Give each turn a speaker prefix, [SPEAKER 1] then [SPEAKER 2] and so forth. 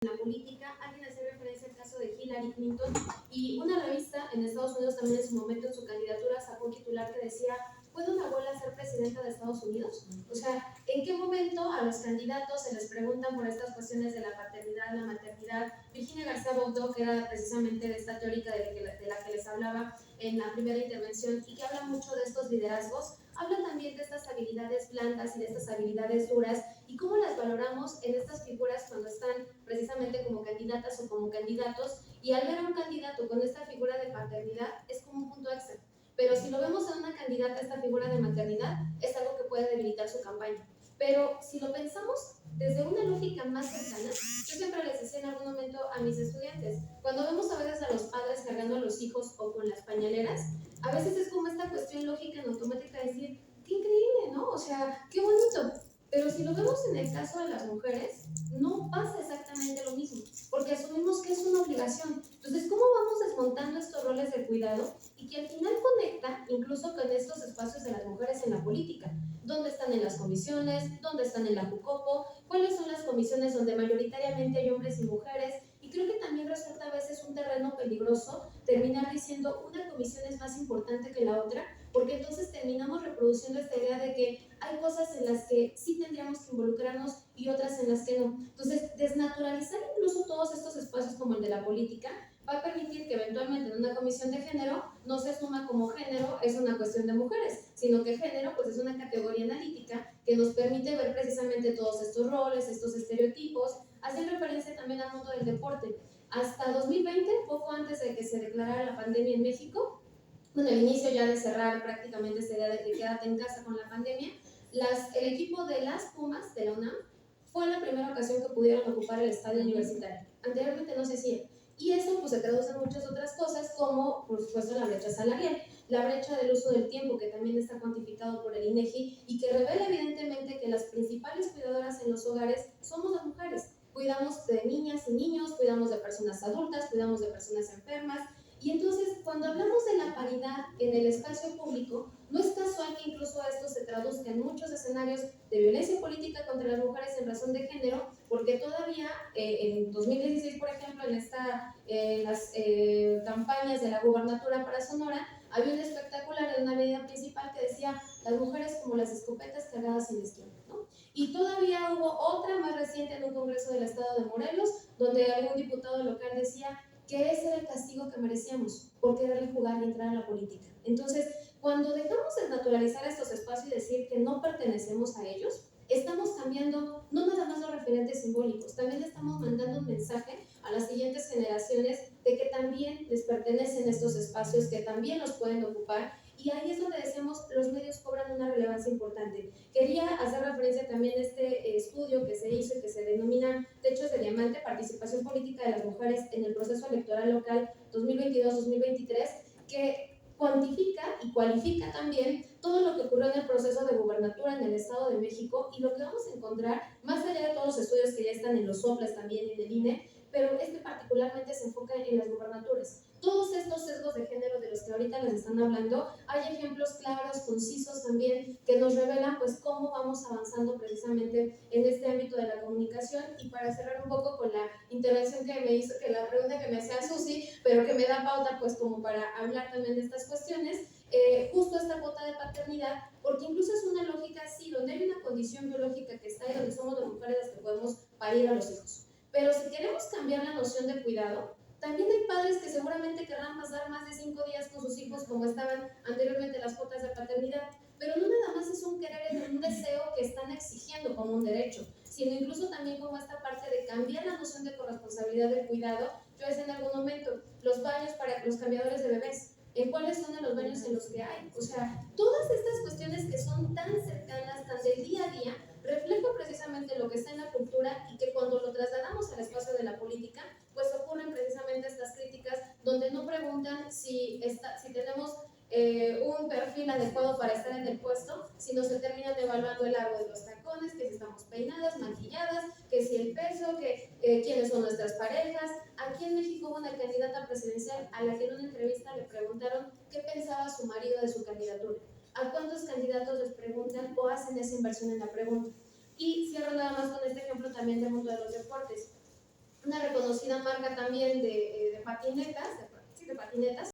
[SPEAKER 1] en la política. Alguien hacía referencia al caso de Hillary Clinton y una revista en Estados Unidos también en su momento en su candidatura sacó un titular que decía: ¿puede una abuela ser presidenta de Estados Unidos? O sea, ¿en qué momento a los candidatos se les preguntan por estas cuestiones de la paternidad, la maternidad? Virginia García Boudó, que era precisamente de esta teórica de la que les hablaba en la primera intervención y que habla mucho de estos liderazgos, habla también de estas habilidades blandas y de estas habilidades duras y cómo las valoramos en estas figuras cuando están precisamente como candidatas o como candidatos, y al ver a un candidato con esta figura de paternidad es como un punto extra. Pero si lo vemos en una candidata, esta figura de maternidad es algo que puede debilitar su campaña. Pero si lo pensamos desde una lógica más cercana, yo siempre les decía en algún momento a mis estudiantes, cuando vemos a veces a los padres cargando a los hijos o con las pañaleras, a veces es como esta cuestión lógica en automática de decir: qué increíble, ¿no? O sea, qué bonito. Pero si lo vemos en el caso de las mujeres, no pasa exactamente lo mismo, porque asumimos que es una obligación. Entonces, ¿cómo vamos desmontando estos roles de cuidado y que al final conecta incluso con estos espacios de las mujeres en la política? ¿Dónde están en las comisiones? ¿Dónde están en la JUCOPO? ¿Cuáles son las comisiones donde mayoritariamente hay hombres y mujeres? Y creo que también resulta a veces un terreno peligroso terminar diciendo una comisión es más importante que la otra, porque entonces terminamos reproduciendo esta idea de que hay cosas en las que sí tendríamos que involucrarnos y otras en las que no. Entonces, desnaturalizar incluso todos estos espacios como el de la política va a permitir que eventualmente en una comisión de género no se asuma como género es una cuestión de mujeres, sino que género pues es una categoría analítica que nos permite ver precisamente todos estos roles, estos estereotipos. Haciendo referencia también al mundo del deporte. Hasta 2020, poco antes de que se declarara la pandemia en México, bueno, el inicio ya de cerrar prácticamente esta idea de que quédate en casa con la pandemia, el equipo de las Pumas de la UNAM fue la primera ocasión que pudieron ocupar el estadio universitario. Anteriormente no se hacía. Y eso pues se traduce en muchas otras cosas, como por supuesto la brecha salarial, la brecha del uso del tiempo, que también está cuantificado por el INEGI y que revela evidentemente que las principales cuidadoras en los hogares somos las mujeres. Cuidamos de niñas y niños, cuidamos de personas adultas, cuidamos de personas enfermas. Y entonces, cuando hablamos de la paridad en el espacio público, no es casual que incluso esto se traduzca en muchos escenarios de violencia política contra las mujeres en razón de género, porque todavía en 2016, por ejemplo, en las campañas de la gubernatura para Sonora, había un espectacular en una avenida principal que decía: las mujeres como las escopetas cargadas en la esquina, ¿no? Y todavía hubo otra más reciente en un congreso del estado de Morelos, donde algún diputado local decía que ese era el castigo que merecíamos por quererle jugar y entrar a la política. Entonces, cuando dejamos de naturalizar estos espacios y decir que no pertenecemos a ellos, estamos cambiando no nada más los referentes simbólicos, también estamos mandando un mensaje a las siguientes generaciones de que también les pertenecen estos espacios, que también los pueden ocupar. Y ahí es donde decimos, los medios cobran una relevancia importante. Quería hacer referencia también a este estudio que se hizo y que se denomina Techos de Diamante, participación política de las mujeres en el proceso electoral local 2022-2023, que cuantifica y cualifica también todo lo que ocurrió en el proceso de gubernatura en el Estado de México, y lo que vamos a encontrar, más allá de todos los estudios que ya están en los soplas también y en el INE, pero este particularmente se enfoca en las gubernaturas. Todos estos sesgos de género de los que ahorita les están hablando, hay ejemplos claros, concisos también, que nos revelan pues cómo vamos avanzando precisamente en este ámbito de la comunicación. Y para cerrar un poco con la intervención que me hizo, que la pregunta que me hacía Susi, pero que me da pauta pues como para hablar también de estas cuestiones, justo esta cuota de paternidad, porque incluso es una lógica así, donde hay una condición biológica que está ahí, donde somos las mujeres las que podemos parir a los hijos. Pero si queremos cambiar la noción de cuidado, también hay padres que seguramente querrán pasar más de 5 días con sus hijos, como estaban anteriormente las cuotas de paternidad, pero no nada más es un querer, es un deseo que están exigiendo como un derecho, sino incluso también como esta parte de cambiar la noción de corresponsabilidad del cuidado. Yo decía en algún momento, los baños para los cambiadores de bebés, ¿en cuáles son los baños en los que hay? O sea, todas estas cuestiones que son tan cercanas, tan del día a día, reflejan precisamente lo que está en la cultura, y que cuando lo trasladamos al espacio de la política, pues ocurren precisamente estas críticas donde no preguntan si tenemos un perfil adecuado para estar en el puesto, sino se terminan evaluando el largo de los tacones, que si estamos peinadas, maquilladas, que si el peso, que quiénes son nuestras parejas. Aquí en México hubo una candidata presidencial a la que en una entrevista le preguntaron qué pensaba su marido de su candidatura. ¿A cuántos candidatos les preguntan o hacen esa inversión en la pregunta? Y cierro nada más con este ejemplo también del mundo de los deportes. Una conocida marca también de patinetas, de patinetas,